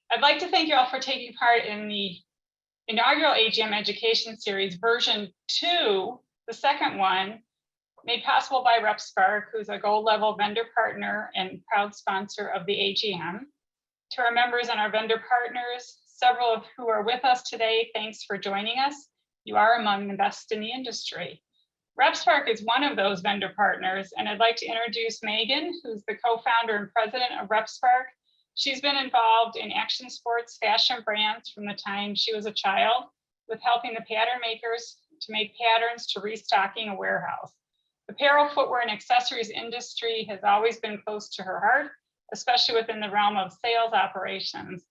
I'd like to thank you all for taking part in the inaugural AGM Education Series version 2, the second one, made possible by RepSpark, who's a gold level vendor partner and proud sponsor of the AGM. To our members and our vendor partners, several of who are with us today, thanks for joining us. You are among the best in the industry. RepSpark is one of those vendor partners, and I'd like to introduce Megan, who's the co-founder and president of RepSpark. She's been involved in action sports fashion brands from the time she was a child, with helping the pattern makers to make patterns to restocking a warehouse. The apparel, footwear, and accessories industry has always been close to her heart, especially within the realm of sales operations.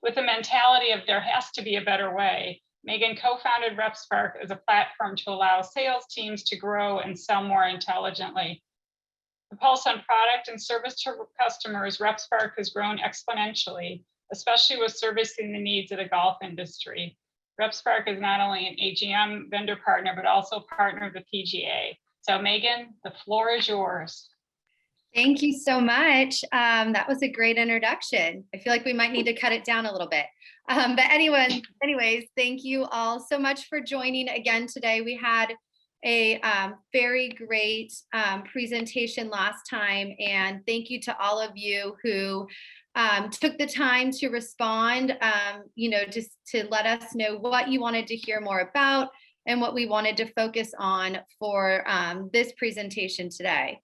With the mentality of there has to be a better way, Megan co-founded RepSpark as a platform to allow sales teams to grow and sell more intelligently. The pulse on product and service to customers, RepSpark has grown exponentially, especially with servicing the needs of the golf industry. RepSpark is not only an AGM vendor partner, but also partner of the PGA. So Megan, the floor is yours. Thank you so much. That was a great introduction. I feel like we might need to cut it down a little bit. But anyways, thank you all so much for joining again today. We had a very great presentation last time, and thank you to all of you who took the time to respond, just to let us know what you wanted to hear more about and what we wanted to focus on for this presentation today.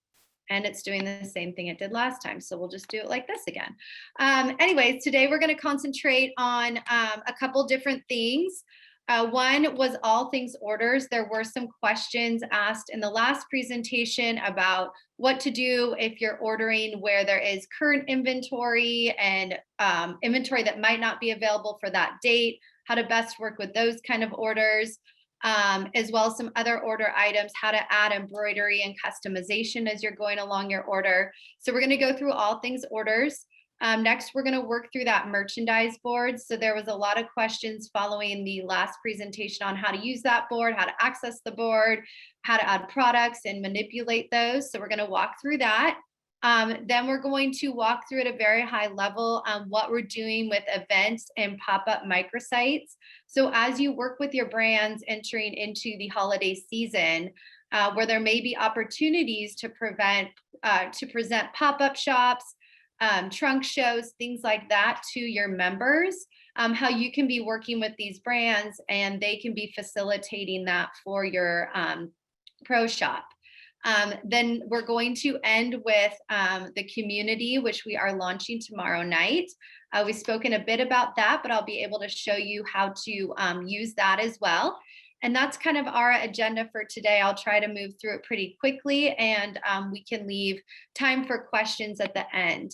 And it's doing the same thing it did last time, so we'll just do it like this again. Anyways, today we're going to concentrate on a couple different things. One was all things orders. There were some questions asked in the last presentation about what to do if you're ordering where there is current inventory and inventory that might not be available for that date, how to best work with those kind of orders. As well as some other order items, how to add embroidery and customization as you're going along your order. So we're going to go through all things orders. Next, we're going to work through that merchandise board. So there was a lot of questions following the last presentation on how to use that board, how to access the board, how to add products and manipulate those. So we're going to walk through that. Then we're going to walk through at a very high level what we're doing with events and pop-up microsites. So as you work with your brands entering into the holiday season, where there may be opportunities to present pop-up shops, trunk shows, things like that to your members, how you can be working with these brands and they can be facilitating that for your pro shop. Then we're going to end with the community, which we are launching tomorrow night. We've spoken a bit about that, but I'll be able to show you how to use that as well. And that's kind of our agenda for today. I'll try to move through it pretty quickly, and we can leave time for questions at the end.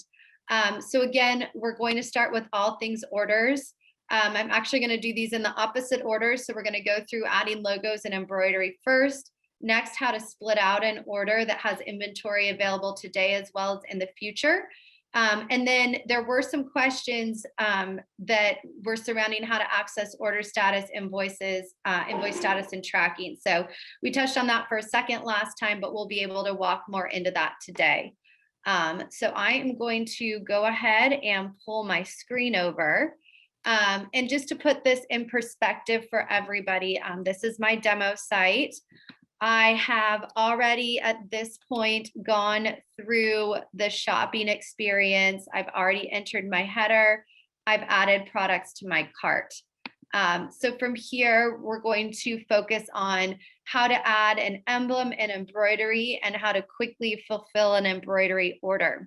So again, we're going to start with all things orders. I'm actually going to do these in the opposite order. So we're going to go through adding logos and embroidery first. Next, how to split out an order that has inventory available today as well as in the future. And then there were some questions that were surrounding how to access order status, invoices, invoice status, and tracking. So we touched on that for a second last time, but we'll be able to walk more into that today. So I am going to go ahead and pull my screen over. And just to put this in perspective for everybody, this is my demo site. I have already at this point gone through the shopping experience. I've already entered my header. I've added products to my cart. So from here, we're going to focus on how to add an emblem and embroidery and how to quickly fulfill an embroidery order.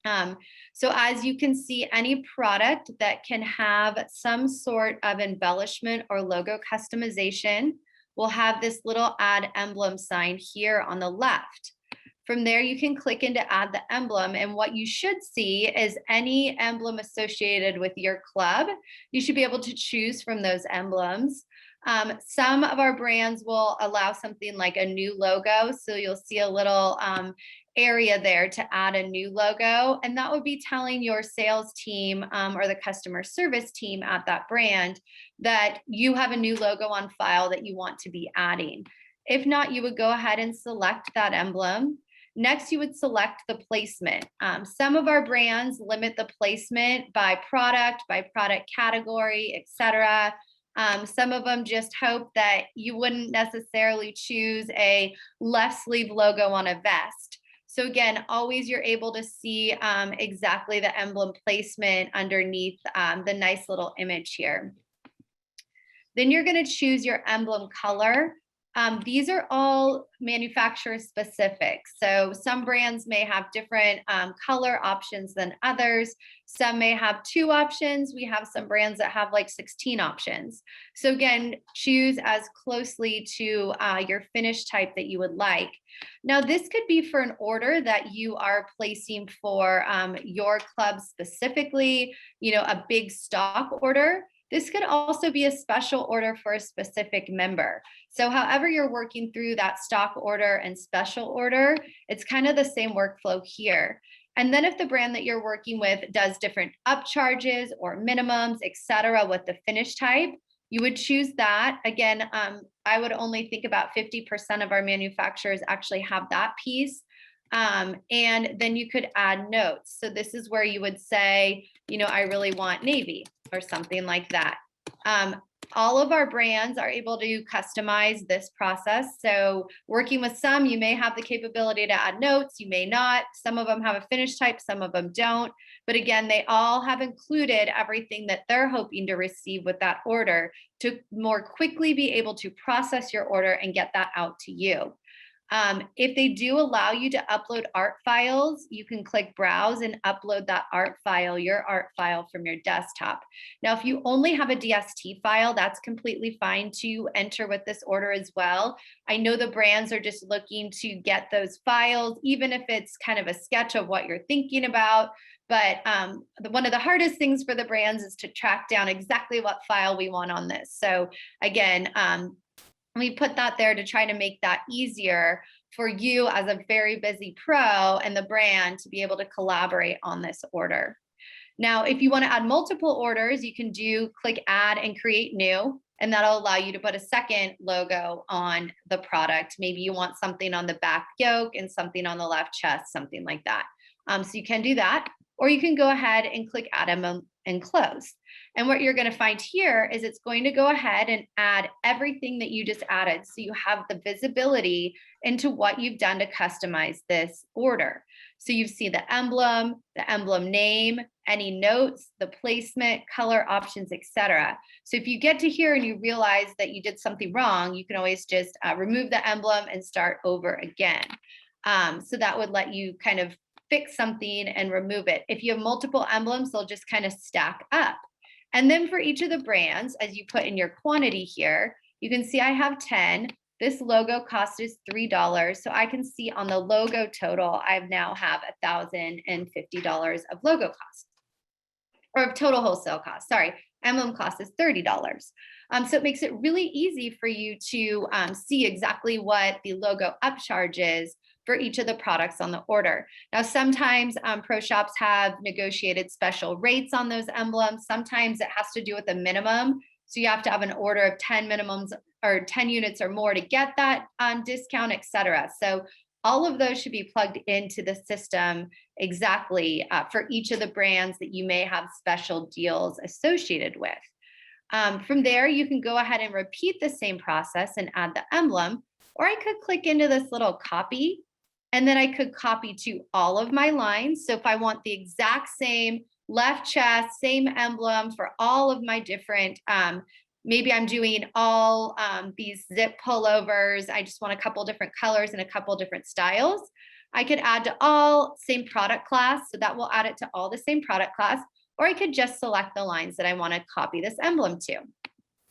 So as you can see, any product that can have some sort of embellishment or logo customization will have this little add emblem sign here on the left. From there, you can click into add the emblem, and what you should see is any emblem associated with your club. You should be able to choose from those emblems. Some of our brands will allow something like a new logo. So you'll see a little area there to add a new logo. And that would be telling your sales team or the customer service team at that brand that you have a new logo on file that you want to be adding. If not, you would go ahead and select that emblem. Next, you would select the placement. Some of our brands limit the placement by product category, etc. Some of them just hope that you wouldn't necessarily choose a left sleeve logo on a vest. So again, always you're able to see exactly the emblem placement underneath the nice little image here. Then you're going to choose your emblem color. These are all manufacturer specific. So some brands may have different color options than others. Some may have 2 options. We have some brands that have like 16 options. So again, choose as closely to your finish type that you would like. Now, this could be for an order that you are placing for your club specifically, you know, a big stock order. This could also be a special order for a specific member. So however you're working through that stock order and special order, it's kind of the same workflow here. And then if the brand that you're working with does different upcharges or minimums, et cetera, with the finish type, you would choose that. Again, I would only think about 50% of our manufacturers actually have that piece. And then you could add notes. So this is where you would say, you know, I really want navy or something like that. All of our brands are able to customize this process. So working with some, you may have the capability to add notes, you may not. Some of them have a finish type, some of them don't. But again, they all have included everything that they're hoping to receive with that order to more quickly be able to process your order and get that out to you. If they do allow you to upload art files, you can click browse and upload that art file, your art file from your desktop. Now, if you only have a DST file, that's completely fine to enter with this order as well. I know the brands are just looking to get those files, even if it's kind of a sketch of what you're thinking about. But one of the hardest things for the brands is to track down exactly what file we want on this. So again, we put that there to try to make that easier for you as a very busy pro and the brand to be able to collaborate on this order. Now, if you want to add multiple orders, you can click add and create new, and that'll allow you to put a second logo on the product. Maybe you want something on the back yoke and something on the left chest, something like that. So you can do that, or you can go ahead and click add and close. And what you're going to find here is it's going to go ahead and add everything that you just added. So you have the visibility into what you've done to customize this order. So you see the emblem name, any notes, the placement, color options, etc. So if you get to here and you realize that you did something wrong, you can always just remove the emblem and start over again. So that would let you kind of fix something and remove it. If you have multiple emblems, they'll just kind of stack up. And then for each of the brands, as you put in your quantity here, you can see I have 10. This logo cost is $3. So I can see on the logo total, I now have $1,050 of logo cost, or of total wholesale cost. Sorry, emblem cost is $30. So it makes it really easy for you to see exactly what the logo upcharge is for each of the products on the order. Now, sometimes pro shops have negotiated special rates on those emblems. Sometimes it has to do with a minimum. So you have to have an order of 10 minimums or 10 units or more to get that discount, et cetera. So all of those should be plugged into the system exactly for each of the brands that you may have special deals associated with. From there, you can go ahead and repeat the same process and add the emblem, or I could click into this little copy, and then I could copy to all of my lines. So if I want the exact same left chest, same emblem for all of my different, maybe I'm doing all these zip pullovers, I just want a couple different colors and a couple different styles. I could add to all, same product class, so that will add it to all the same product class, or I could just select the lines that I want to copy this emblem to.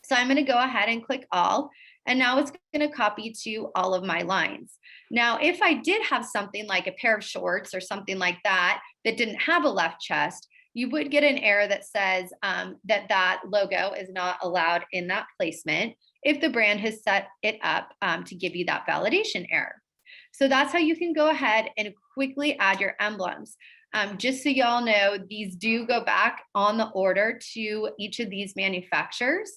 So I'm going to go ahead and click all, and now it's going to copy to all of my lines. Now, if I did have something like a pair of shorts or something like that that didn't have a left chest, you would get an error that says that logo is not allowed in that placement if the brand has set it up to give you that validation error. So that's how you can go ahead and quickly add your emblems. Just so y'all know, these do go back on the order to each of these manufacturers.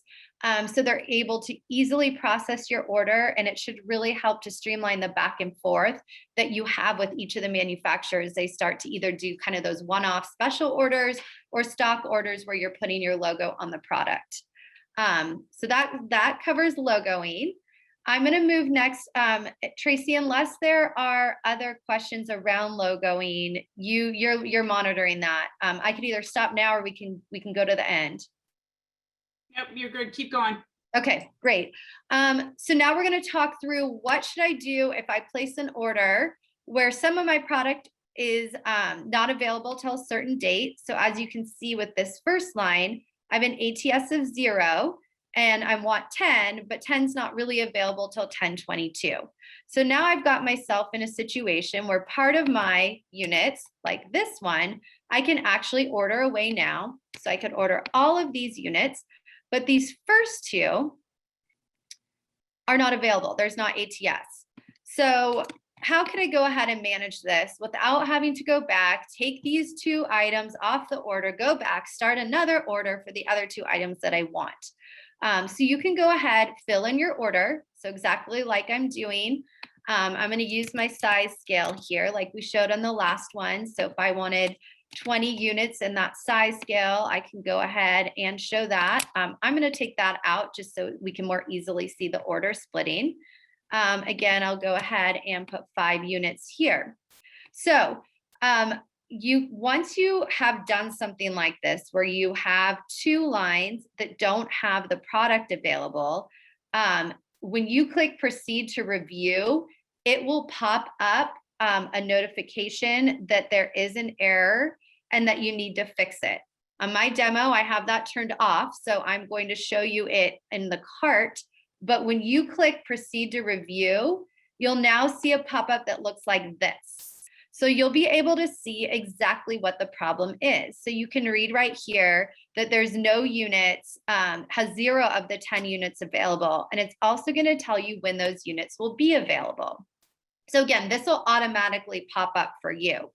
So they're able to easily process your order, and it should really help to streamline the back and forth that you have with each of the manufacturers. They start to either do kind of those one-off special orders or stock orders where you're putting your logo on the product. So that covers logoing. I'm going to move next. Tracy, unless there are other questions around logoing, you're monitoring that. I could either stop now or we can go to the end. Yep, you're good. Keep going. Okay, great. So now we're going to talk through what should I do if I place an order where some of my product is not available till a certain date. So as you can see with this first line, I have an ATS of 0 and I want 10, but 10's not really available till 10/22. So now I've got myself in a situation where part of my units, like this one, I can actually order away now. So I could order all of these units, but these first two are not available. There's not ATS. So how can I go ahead and manage this without having to go back, take these 2 items off the order, go back, start another order for the other 2 items that I want? So you can go ahead, fill in your order. So exactly like I'm doing. I'm going to use my size scale here, like we showed on the last one. So if I wanted 20 units in that size scale, I can go ahead and show that. I'm going to take that out just so we can more easily see the order splitting. Again, I'll go ahead and put 5 units here. So once you have done something like this, where you have 2 lines that don't have the product available, when you click proceed to review, it will pop up a notification that there is an error and that you need to fix it. On my demo, I have that turned off, so I'm going to show you it in the cart. But when you click proceed to review, you'll now see a pop-up that looks like this. So you'll be able to see exactly what the problem is. So you can read right here that there's no units, has 0 of the 10 units available. And it's also going to tell you when those units will be available. So again, this will automatically pop up for you.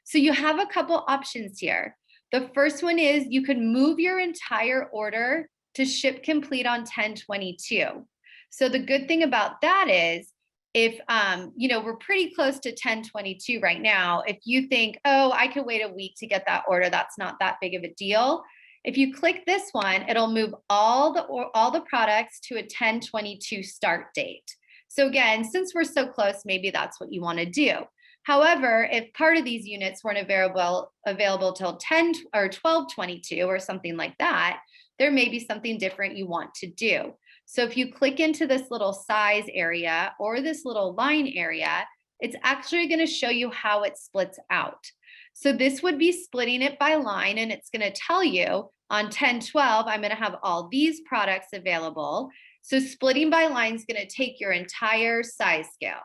So you have a couple options here. The first one is you could move your entire order to ship complete on 10/22. So the good thing about that is, if we're pretty close to 10/22 right now, if you think, oh, I could wait a week to get that order, that's not that big of a deal. If you click this one, it'll move all the products to a 10/22 start date. So again, since we're so close, maybe that's what you want to do. However, if part of these units weren't available till 10 or 12/22 or something like that, there may be something different you want to do. So if you click into this little size area or this little line area, it's actually going to show you how it splits out. So this would be splitting it by line, and it's going to tell you on 10/12, I'm going to have all these products available. So splitting by line is going to take your entire size scale.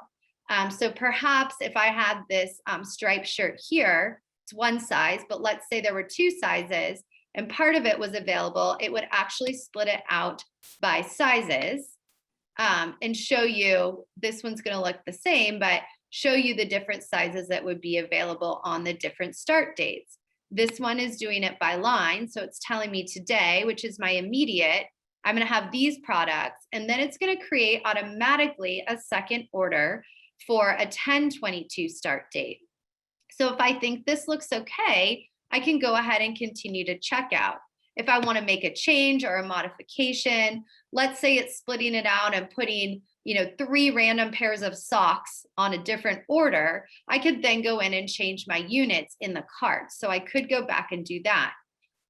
So perhaps if I had this striped shirt here, it's one size, but let's say there were 2 sizes and part of it was available, it would actually split it out by sizes and show you, this one's going to look the same, but show you the different sizes that would be available on the different start dates. This one is doing it by line. So it's telling me today, which is my immediate, I'm going to have these products, and then it's going to create automatically a second order for a 10/22 start date. So if I think this looks okay, I can go ahead and continue to check out. If I want to make a change or a modification, let's say it's splitting it out and putting 3 random pairs of socks on a different order, I could then go in and change my units in the cart. So I could go back and do that.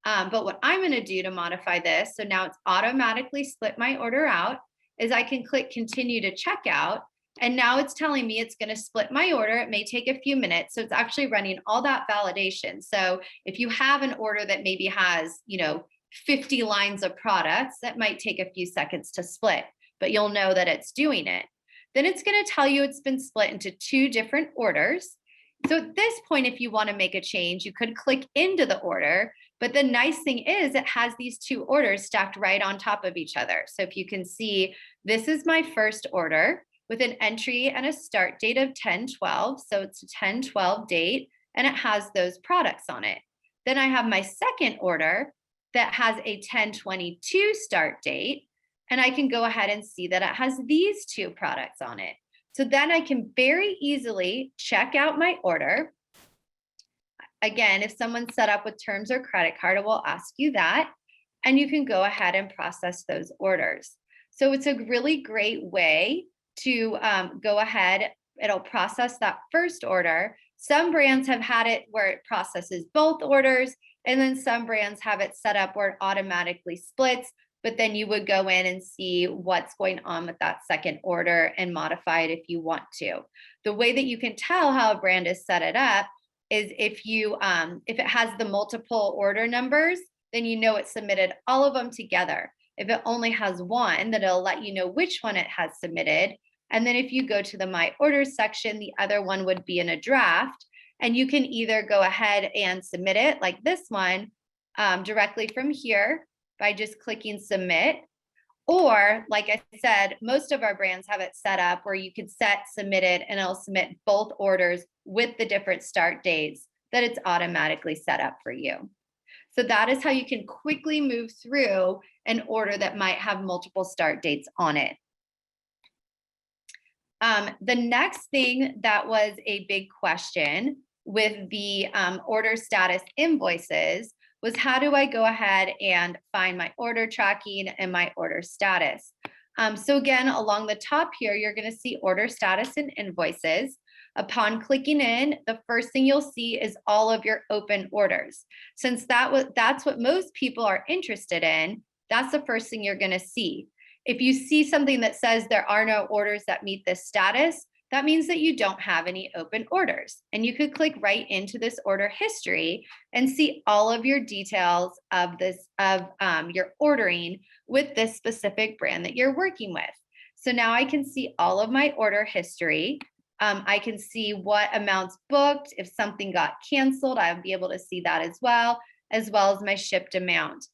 But what I'm going to do to modify this, so now it's automatically split my order out, is I can click continue to checkout. And now it's telling me it's going to split my order. It may take a few minutes. So it's actually running all that validation. So if you have an order that maybe has, 50 lines of products, that might take a few seconds to split, but you'll know that it's doing it. Then it's going to tell you it's been split into 2 different orders. So at this point, if you want to make a change, you could click into the order. But the nice thing is it has these 2 orders stacked right on top of each other. So if you can see, this is my first order with an entry and a start date of 10/12. So it's a 10/12 date. and it has those products on it. Then I have my second order that has a 10/22 start date, and I can go ahead and see that it has these two products on it. So then I can very easily check out my order. Again, if someone's set up with terms or credit card, it will ask you that, and you can go ahead and process those orders. So it's a really great way to go ahead. It'll process that first order. Some brands have had it where it processes both orders, and then some brands have it set up where it automatically splits, but then you would go in and see what's going on with that second order and modify it if you want to. The way that you can tell how a brand is set it up is if it has the multiple order numbers, then you know it submitted all of them together. If it only has one, then it'll let you know which one it has submitted. And then if you go to the My Orders section, the other one would be in a draft. And you can either go ahead and submit it like this one directly from here by just clicking submit. Or like I said, most of our brands have it set up where you can set submitted and it'll submit both orders with the different start dates that it's automatically set up for you. So that is how you can quickly move through an order that might have multiple start dates on it. The next thing that was a big question with the order status invoices was, how do I go ahead and find my order tracking and my order status? So again, along the top here, you're going to see order status and invoices. Upon clicking in, the first thing you'll see is all of your open orders. Since that's what most people are interested in, that's the first thing you're going to see. If you see something that says there are no orders that meet this status, that means that you don't have any open orders. And you could click right into this order history and see all of your details of your ordering with this specific brand that you're working with. So now I can see all of my order history. I can see what amounts booked. If something got canceled, I'll be able to see that as well as my shipped amount.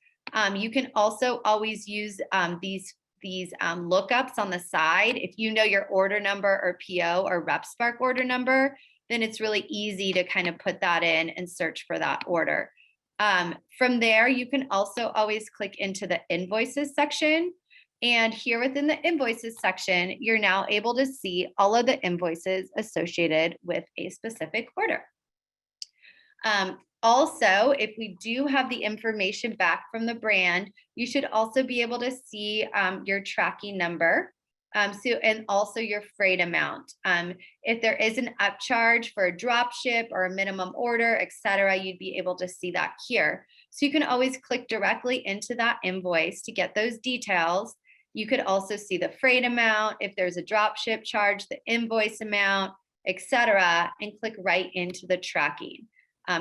You can also always use these lookups on the side. If you know your order number or PO or RepSpark order number, then it's really easy to kind of put that in and search for that order. From there, you can also always click into the invoices section. And here within the invoices section, you're now able to see all of the invoices associated with a specific order. Also, if we do have the information back from the brand, you should also be able to see your tracking number, and also your freight amount. If there is an upcharge for a drop ship or a minimum order, etc., you'd be able to see that here. So you can always click directly into that invoice to get those details. You could also see the freight amount, if there's a drop ship charge, the invoice amount, etc., and click right into the tracking.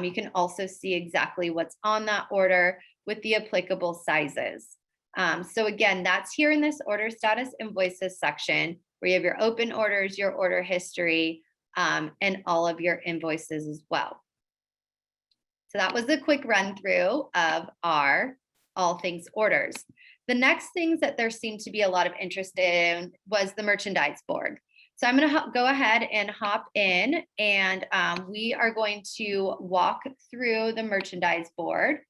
You can also see exactly what's on that order with the applicable sizes. So again, that's here in this order status invoices section where you have your open orders, your order history, and all of your invoices as well. So that was a quick run through of our all things orders. The next things that there seemed to be a lot of interest in was the merchandise board. So I'm going to go ahead and hop in, and we are going to walk through the merchandise board.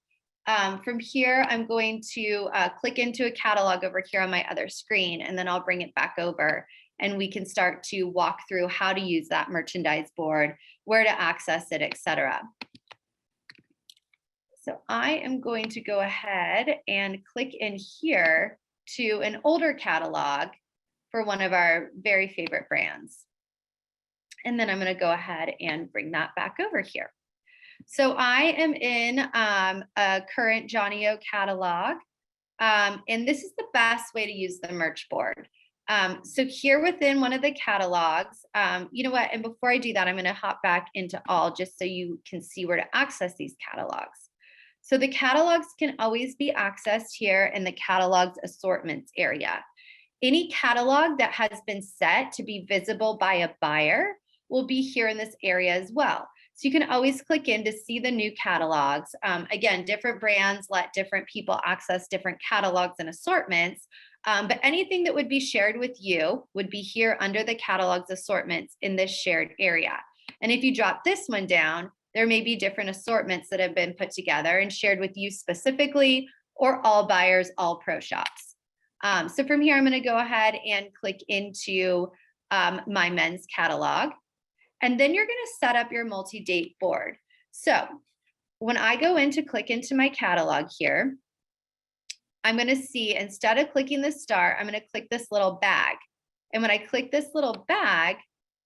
From here, I'm going to click into a catalog over here on my other screen, and then I'll bring it back over and we can start to walk through how to use that merchandise board, where to access it, etc. So I am going to go ahead and click in here to an older catalog for one of our very favorite brands. And then I'm going to go ahead and bring that back over here. So I am in a current Johnny-O catalog. And this is the best way to use the merch board. So here within one of the catalogs, you know what, and before I do that, I'm going to hop back into all just so you can see where to access these catalogs. So the catalogs can always be accessed here in the catalogs assortments area. Any catalog that has been set to be visible by a buyer will be here in this area as well. So you can always click in to see the new catalogs. Again, different brands let different people access different catalogs and assortments, but anything that would be shared with you would be here under the catalogs assortments in this shared area. And if you drop this one down, There may be different assortments that have been put together and shared with you specifically, or all buyers, all pro shops. So from here, I'm going to go ahead and click into my men's catalog. And then you're going to set up your multi-date board. So when I go in to click into my catalog here, I'm going to see, instead of clicking the star, I'm going to click this little bag. And when I click this little bag,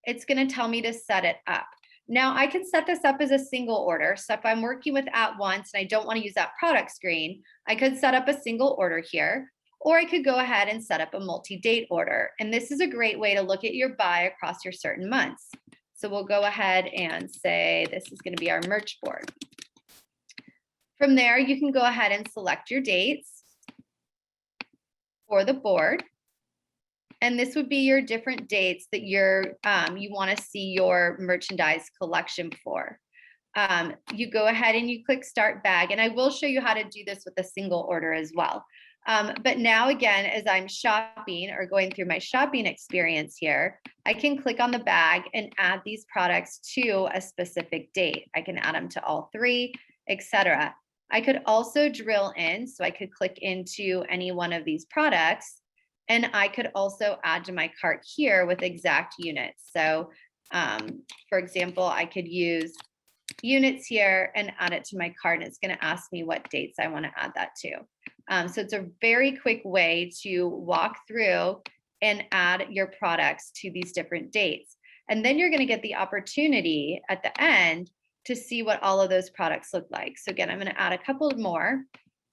it's going to tell me to set it up. Now I can set this up as a single order. So if I'm working with at once and I don't want to use that product screen, I could set up a single order here, or I could go ahead and set up a multi-date order. And this is a great way to look at your buy across your certain months. So we'll go ahead and say this is going to be our merch board. From there, you can go ahead and select your dates for the board. And this would be your different dates that you want to see your merchandise collection for. You go ahead and you click Start Bag. And I will show you how to do this with a single order as well. But now again, as I'm shopping or going through my shopping experience here, I can click on the bag and add these products to a specific date. I can add them to all three, etc. I could also drill in, so I could click into any one of these products, and I could also add to my cart here with exact units. So for example, I could use units here and add it to my cart, and it's going to ask me what dates I want to add that to. So it's a very quick way to walk through and add your products to these different dates. And then you're going to get the opportunity at the end to see what all of those products look like. So again, I'm going to add a couple more.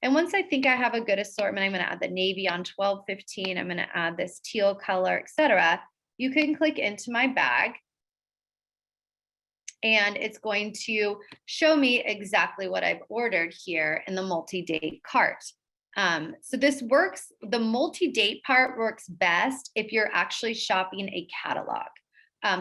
And once I think I have a good assortment, I'm going to add the navy on 12/15. I'm going to add this teal color, etc. You can click into my bag, and it's going to show me exactly what I've ordered here in the multi-date cart. So this works, the multi-date part works best if you're actually shopping a catalog.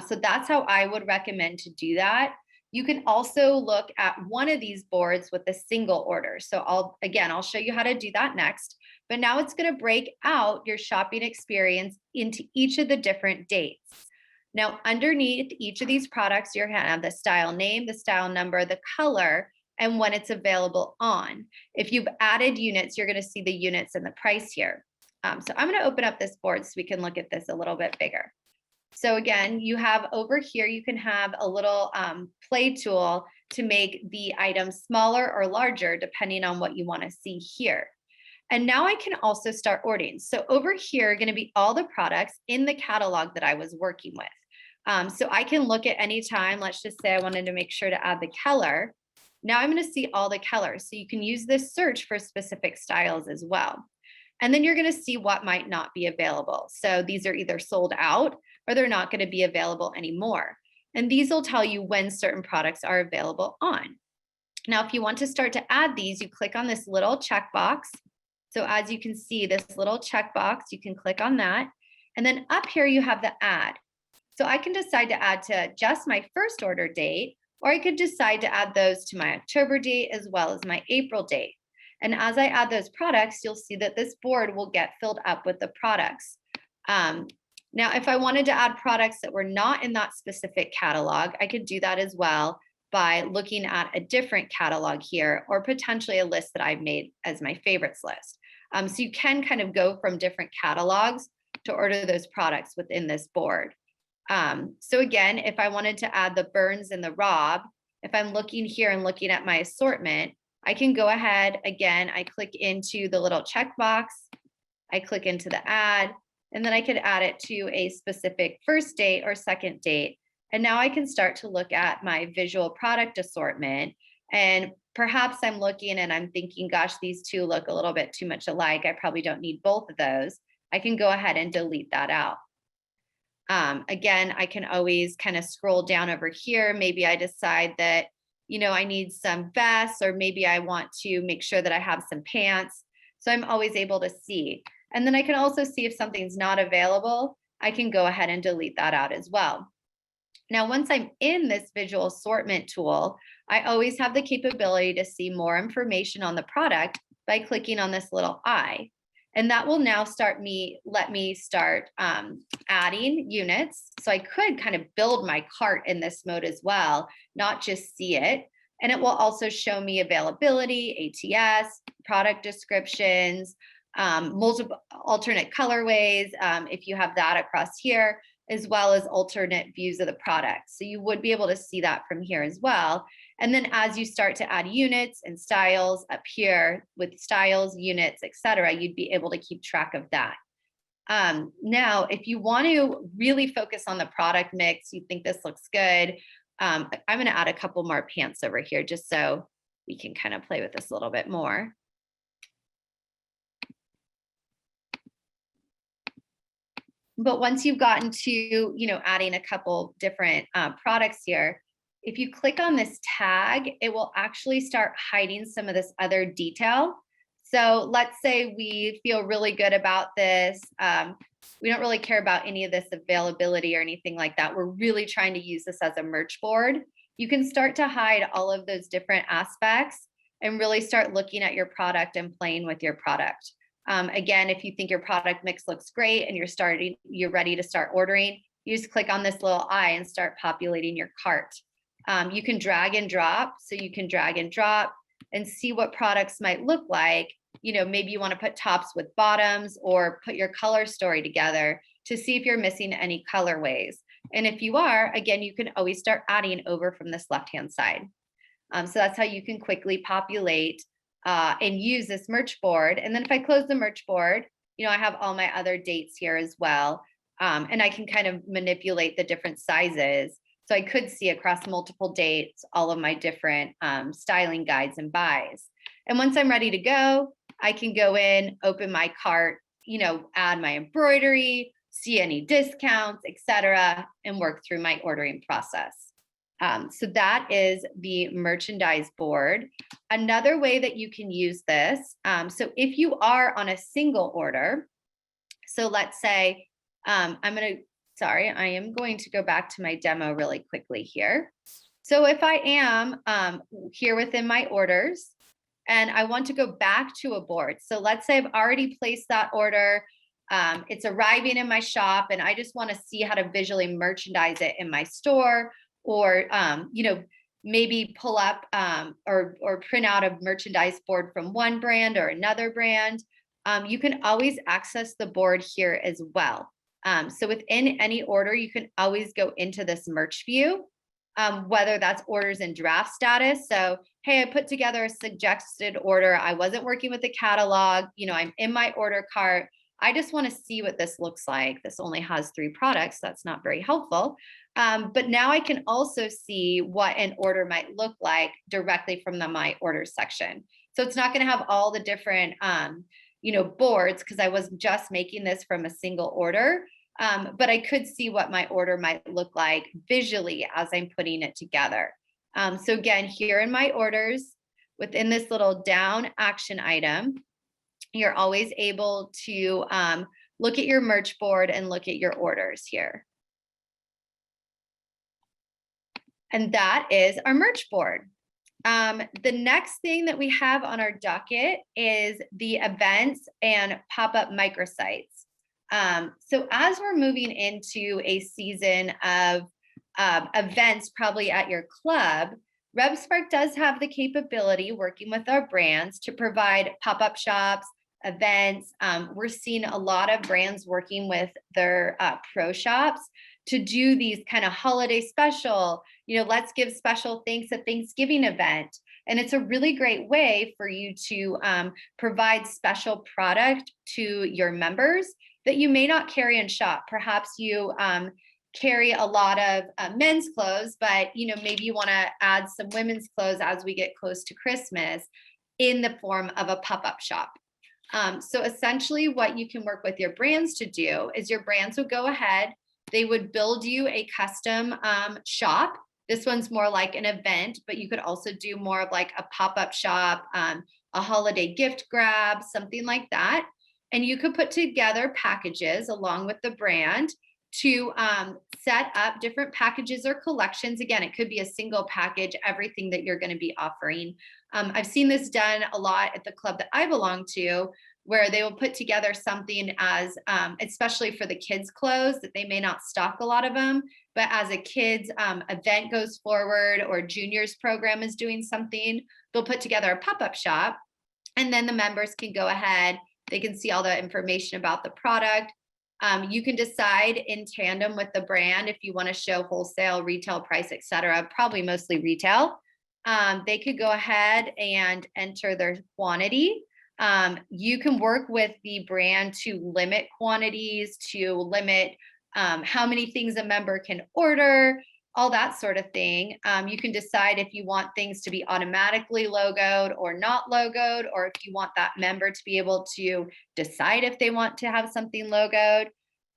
So that's how I would recommend to do that. You can also look at one of these boards with a single order. So I'll show you how to do that next. But now it's going to break out your shopping experience into each of the different dates. Now, underneath each of these products, you're going to have the style name, the style number, the color, and when it's available on. If you've added units, you're going to see the units and the price here. So I'm going to open up this board so we can look at this a little bit bigger. So again, you have over here, you can have a little play tool to make the item smaller or larger, depending on what you want to see here. And now I can also start ordering. So over here are going to be all the products in the catalog that I was working with. So I can look at any time. Let's just say I wanted to make sure to add the color. Now I'm going to see all the colors. So you can use this search for specific styles as well. And then you're going to see what might not be available. So these are either sold out or they're not going to be available anymore. And these will tell you when certain products are available on. Now, if you want to start to add these, you click on this little checkbox. So as you can see, this little checkbox, you can click on that. And then up here, you have the add. So I can decide to add to just my first order date, or I could decide to add those to my October date as well as my April date. And as I add those products, you'll see that this board will get filled up with the products. Now, if I wanted to add products that were not in that specific catalog, I could do that as well by looking at a different catalog here, or potentially a list that I've made as my favorites list. So you can kind of go from different catalogs to order those products within this board. So again, if I wanted to add the Burns and the Rob, if I'm looking here and looking at my assortment, I can go ahead, again, I click into the little checkbox, I click into the add, and then I could add it to a specific first date or second date. And now I can start to look at my visual product assortment. And perhaps I'm looking and I'm thinking, gosh, these two look a little bit too much alike. I probably don't need both of those. I can go ahead and delete that out. Again, I can always kind of scroll down over here. Maybe I decide that, I need some vests, or maybe I want to make sure that I have some pants. So I'm always able to see. And then I can also see if something's not available, I can go ahead and delete that out as well. Now, once I'm in this visual assortment tool, I always have the capability to see more information on the product by clicking on this little eye. And that will now let me start adding units. So I could kind of build my cart in this mode as well, not just see it. And it will also show me availability, ATS, product descriptions, multiple alternate colorways, if you have that across here, as well as alternate views of the product. So you would be able to see that from here as well. And then as you start to add units and styles up here with styles, units, etc., you'd be able to keep track of that. Now, if you want to really focus on the product mix, you think this looks good, I'm going to add a couple more pants over here just so we can kind of play with this a little bit more. But once you've gotten to, adding a couple different products here, if you click on this tag, it will actually start hiding some of this other detail. So let's say we feel really good about this. We don't really care about any of this availability or anything like that. We're really trying to use this as a merch board. You can start to hide all of those different aspects and really start looking at your product and playing with your product. Again, if you think your product mix looks great and you're ready to start ordering, you just click on this little eye and start populating your cart. You can drag and drop. So you can drag and drop and see what products might look like. Maybe you want to put tops with bottoms or put your color story together to see if you're missing any colorways. And if you are, again, you can always start adding over from this left-hand side. So that's how you can quickly populate and use this merch board. And then if I close the merch board, I have all my other dates here as well. And I can kind of manipulate the different sizes. So I could see across multiple dates, all of my different styling guides and buys. And once I'm ready to go, I can go in, open my cart, add my embroidery, see any discounts, etc., and work through my ordering process. So that is the merchandise board. Another way that you can use this, so if you are on a single order, so let's say I am going to go back to my demo really quickly here. So if I am here within my orders and I want to go back to a board, so let's say I've already placed that order, it's arriving in my shop and I just want to see how to visually merchandise it in my store, or maybe pull up or print out a merchandise board from one brand or another brand. You can always access the board here as well. So within any order, you can always go into this merch view, whether that's orders in draft status. So, hey, I put together a suggested order. I wasn't working with the catalog. I'm in my order cart. I just want to see what this looks like. This only has 3 products. That's not very helpful. But now I can also see what an order might look like directly from the My Orders section. So it's not going to have all the different, boards, because I was just making this from a single order. But I could see what my order might look like visually as I'm putting it together. So again, here in my orders, within this little down action item, you're always able to look at your merch board and look at your orders here. And that is our merch board. The next thing that we have on our docket is the events and pop-up microsites. So as we're moving into a season of events, probably at your club, RepSpark does have the capability, working with our brands, to provide pop-up shops, events. We're seeing a lot of brands working with their pro shops to do these kind of holiday special, let's give special thanks at Thanksgiving event. And it's a really great way for you to provide special product to your members that you may not carry in shop. Perhaps you carry a lot of men's clothes, but maybe you want to add some women's clothes as we get close to Christmas in the form of a pop-up shop. So essentially what you can work with your brands to do is your brands would go ahead, they would build you a custom shop. This one's more like an event, but you could also do more of like a pop-up shop, a holiday gift grab, something like that. And you could put together packages along with the brand to set up different packages or collections. Again, it could be a single package, everything that you're going to be offering. I've seen this done a lot at the club that I belong to, where they will put together something as, especially for the kids' clothes, that they may not stock a lot of them, but as a kids event goes forward or juniors program is doing something, they'll put together a pop-up shop, and then the members can go ahead, they can see all the information about the product. You can decide in tandem with the brand if you want to show wholesale, retail price, et cetera, probably mostly retail. They could go ahead and enter their quantity. You can work with the brand to limit quantities, to limit how many things a member can order, all that sort of thing. You can decide if you want things to be automatically logoed or not logoed, or if you want that member to be able to decide if they want to have something logoed.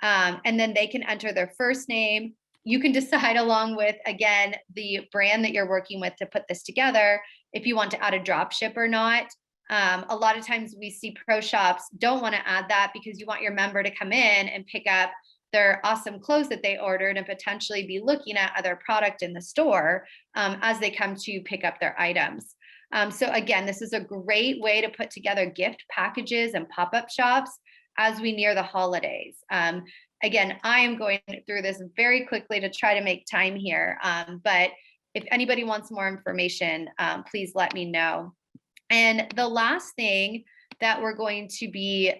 And then they can enter their first name. You can decide along with, again, the brand that you're working with to put this together, if you want to add a drop ship or not. A lot of times we see pro shops don't want to add that because you want your member to come in and pick up their awesome clothes that they ordered and potentially be looking at other product in the store as they come to pick up their items. So again, this is a great way to put together gift packages and pop-up shops as we near the holidays. Again, I am going through this very quickly to try to make time here, but if anybody wants more information, please let me know. And the last thing that we're going to be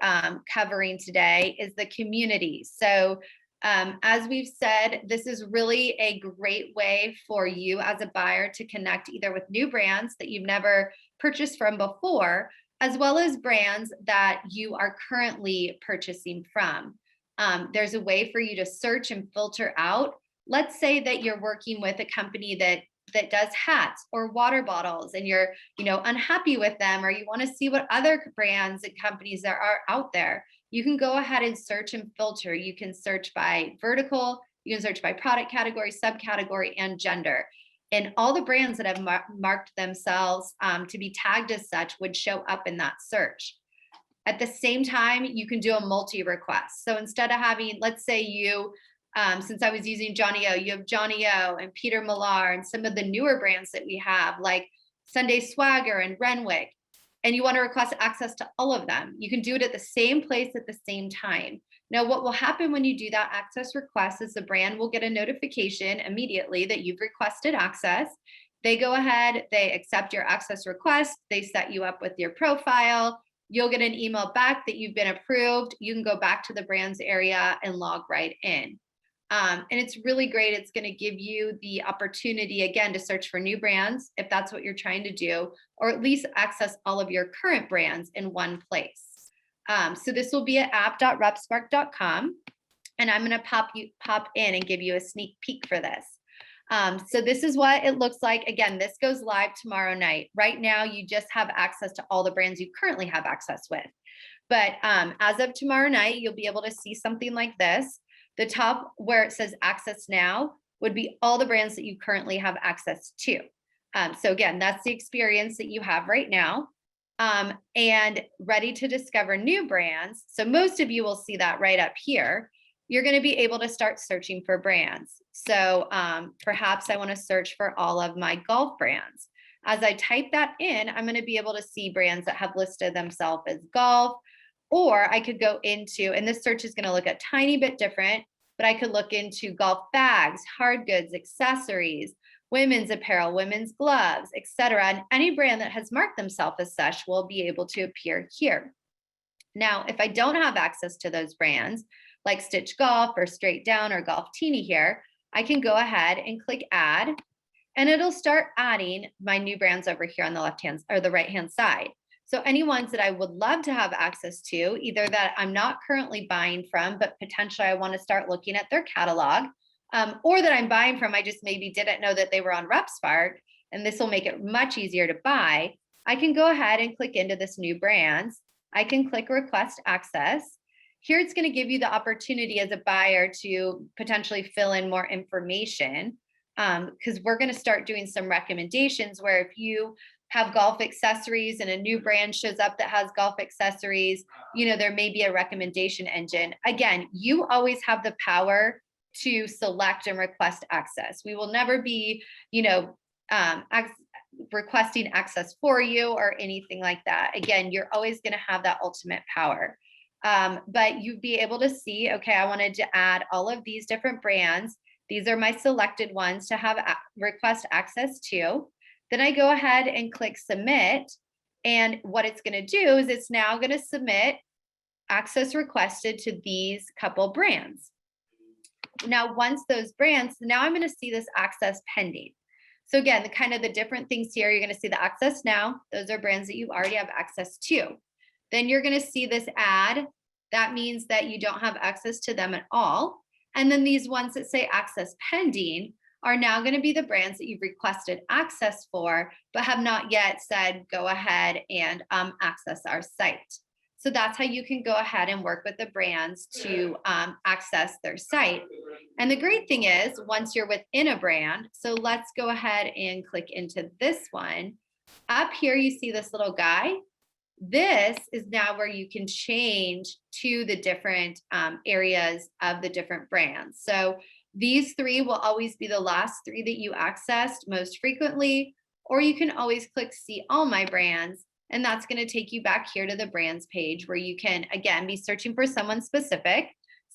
covering today is the community. So as we've said, this is really a great way for you as a buyer to connect either with new brands that you've never purchased from before, as well as brands that you are currently purchasing from. There's a way for you to search and filter out. Let's say that you're working with a company that does hats or water bottles and you're unhappy with them, or you want to see what other brands and companies there are out there. You can go ahead and search and filter. You can search by vertical, you can search by product category, subcategory, and gender. And all the brands that have marked themselves to be tagged as such would show up in that search. At the same time, you can do a multi-request. So instead of having, let's say you, since I was using Johnny O, you have Johnny O and Peter Millar and some of the newer brands that we have, like Sunday Swagger and Renwick, and you want to request access to all of them. You can do it at the same place at the same time. Now, what will happen when you do that access request is the brand will get a notification immediately that you've requested access. They go ahead, they accept your access request, they set you up with your profile. You'll get an email back that you've been approved. You can go back to the brands area and log right in. And it's really great. It's going to give you the opportunity, again, to search for new brands, if that's what you're trying to do, or at least access all of your current brands in one place. So this will be at app.repspark.com. And I'm going to pop in and give you a sneak peek for this. So this is what it looks like. Again, this goes live tomorrow night. Right now, you just have access to all the brands you currently have access with. But as of tomorrow night, you'll be able to see something like this. The top where it says access now would be all the brands that you currently have access to. So again, that's the experience that you have right now. And ready to discover new brands. So most of you will see that right up here. You're going to be able to start searching for brands. So perhaps I want to search for all of my golf brands. As I type that in, I'm going to be able to see brands that have listed themselves as golf, or I could go into, and this search is going to look a tiny bit different, but I could look into golf bags, hard goods, accessories, women's apparel, women's gloves, etc. And any brand that has marked themselves as such will be able to appear here. Now, if I don't have access to those brands, like Stitch Golf or Straight Down or Golf Teeny here, I can go ahead and click add, and it'll start adding my new brands over here on the left hand or the right hand side. So any ones that I would love to have access to, either that I'm not currently buying from, but potentially I want to start looking at their catalog, or that I'm buying from, I just maybe didn't know that they were on RepSpark, and this will make it much easier to buy. I can go ahead and click into this new brands. I can click request access. Here it's going to give you the opportunity as a buyer to potentially fill in more information, because we're going to start doing some recommendations where if you have golf accessories and a new brand shows up that has golf accessories, there may be a recommendation engine. Again, you always have the power to select and request access. We will never be, requesting access for you or anything like that. Again, you're always going to have that ultimate power. But you'd be able to see, okay, I wanted to add all of these different brands. These are my selected ones to have request access to. Then I go ahead and click submit. And what it's going to do is it's now going to submit access requested to these couple brands. Now, once those brands, now I'm going to see this access pending. So again, the kind of the different things here, you're going to see the access now. Those are brands that you already have access to. Then you're going to see this add. That means that you don't have access to them at all. And then these ones that say access pending are now going to be the brands that you've requested access for, but have not yet said, go ahead and access our site. So that's how you can go ahead and work with the brands to access their site. And the great thing is once you're within a brand, so let's go ahead and click into this one. Up here, you see this little guy. This is now where you can change to the different areas of the different brands. So these three will always be the last three that you accessed most frequently, or you can always click see all my brands. And that's going to take you back here to the brands page where you can, again, be searching for someone specific.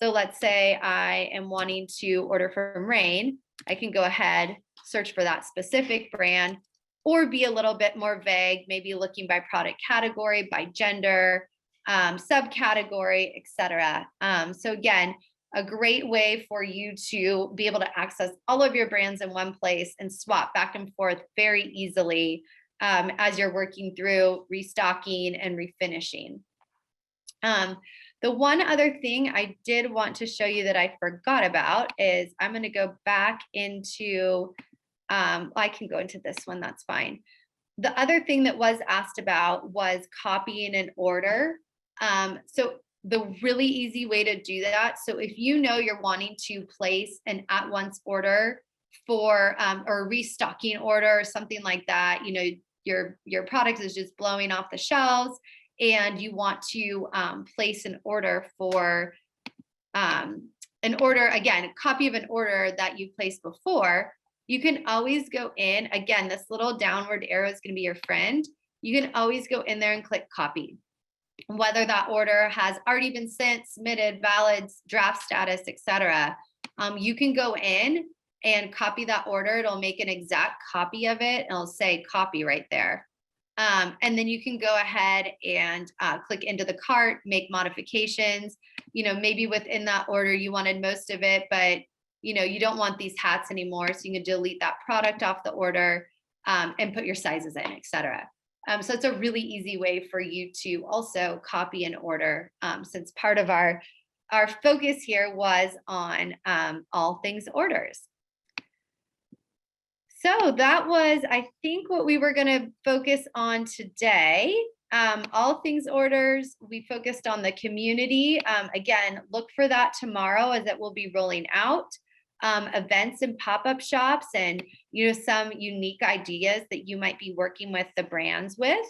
So let's say I am wanting to order from Rain. I can go ahead, search for that specific brand, or be a little bit more vague, maybe looking by product category, by gender, subcategory, etc. So again, a great way for you to be able to access all of your brands in one place and swap back and forth very easily as you're working through restocking and refinishing. The one other thing I did want to show you that I forgot about is I'm going to go back into, I can go into this one, that's fine. The other thing that was asked about was copying an order. So the really easy way to do that, so if you know you're wanting to place an at-once order for, or a restocking order or something like that, you know, your product is just blowing off the shelves and you want to place an order for again, a copy of an order that you placed before, you can always go in, again, this little downward arrow is going to be your friend. You can always go in there and click copy. Whether that order has already been sent, submitted, valid, draft status, etc. You can go in and copy that order. It'll make an exact copy of it and it'll say copy right there. And then you can go ahead and click into the cart, make modifications. You know, maybe within that order you wanted most of it, but you know, you don't want these hats anymore. So you can delete that product off the order and put your sizes in, etc. So it's a really easy way for you to also copy an order since part of our focus here was on all things orders. So that was, I think, what we were going to focus on today. All things orders, we focused on the community. Again, look for that tomorrow as it will be rolling out. Events and pop-up shops and, you know, some unique ideas that you might be working with the brands with.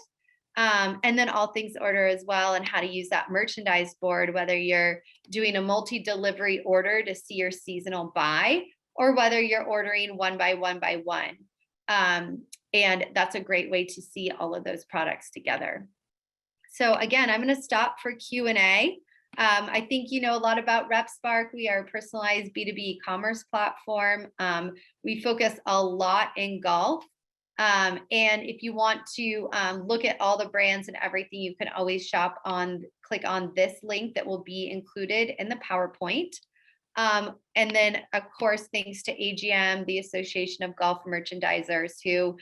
And then all things order as well and how to use that merchandise board, whether you're doing a multi-delivery order to see your seasonal buy, or whether you're ordering one by one by one. And that's a great way to see all of those products together. So again, I'm going to stop for Q&A. I think you know a lot about RepSpark. We are a personalized B2B e-commerce platform. We focus a lot in golf. And if you want to look at all the brands and everything, you can always click on this link that will be included in the PowerPoint. And then, of course, thanks to AGM, the Association of Golf Merchandisers, who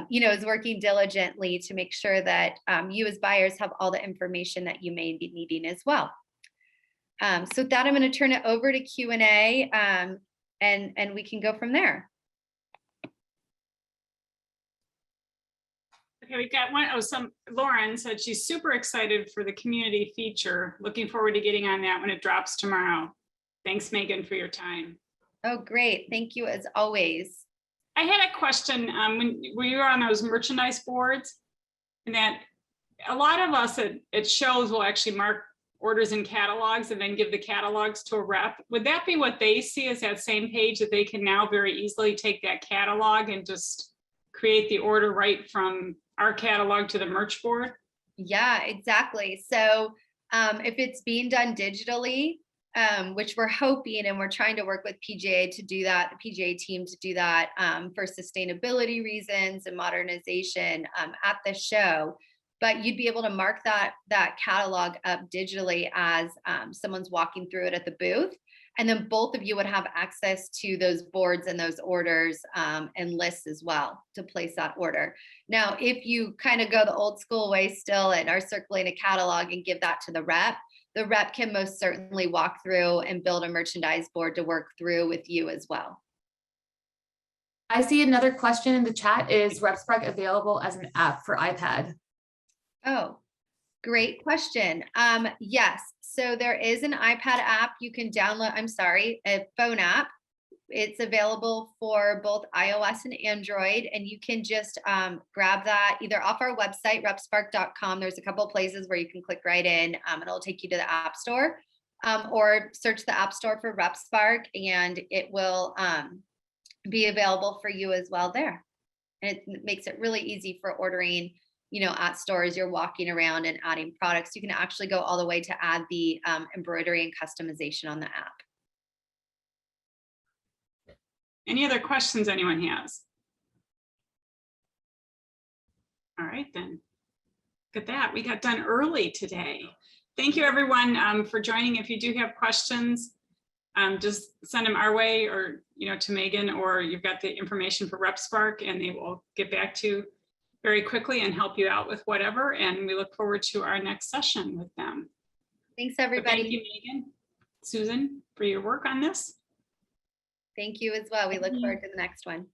you know, is working diligently to make sure that you as buyers have all the information that you may be needing as well. So with that, I'm going to turn it over to Q&A and we can go from there. Okay, we've got one. Lauren said she's super excited for the community feature. Looking forward to getting on that when it drops tomorrow. Thanks, Megan, for your time. Oh, great. Thank you as always. I had a question when you were on those merchandise boards, and that a lot of us at shows will actually mark orders in catalogs and then give the catalogs to a rep. Would that be what they see as that same page, that they can now very easily take that catalog and just create the order right from our catalog to the merch board? Yeah, exactly. So if it's being done digitally, which we're hoping and we're trying to work with PGA to do that, the PGA team to do that for sustainability reasons and modernization at the show. But you'd be able to mark that catalog up digitally as someone's walking through it at the booth. And then both of you would have access to those boards and those orders and lists as well to place that order. Now, if you kind of go the old school way still and are circulating a catalog and give that to the rep can most certainly walk through and build a merchandise board to work through with you as well. I see another question in the chat. Is RepSpark available as an app for iPad? Oh, great question. Yes, so there is an iPad app you can download, a phone app. It's available for both iOS and Android, and you can just grab that either off our website, repspark.com. There's a couple of places where you can click right in and it'll take you to the App Store, or search the App Store for RepSpark and it will be available for you as well there. And it makes it really easy for ordering, at stores. You're walking around and adding products. You can actually go all the way to add the embroidery and customization on the app. Any other questions anyone has? All right, then. Look at that. We got done early today. Thank you, everyone, for joining. If you do have questions, just send them our way or, to Megan, or you've got the information for RepSpark and they will get back to you very quickly and help you out with whatever. And we look forward to our next session with them. Thanks, everybody. Thank you, Megan, Susan, for your work on this. Thank you as well. We look forward to the next one.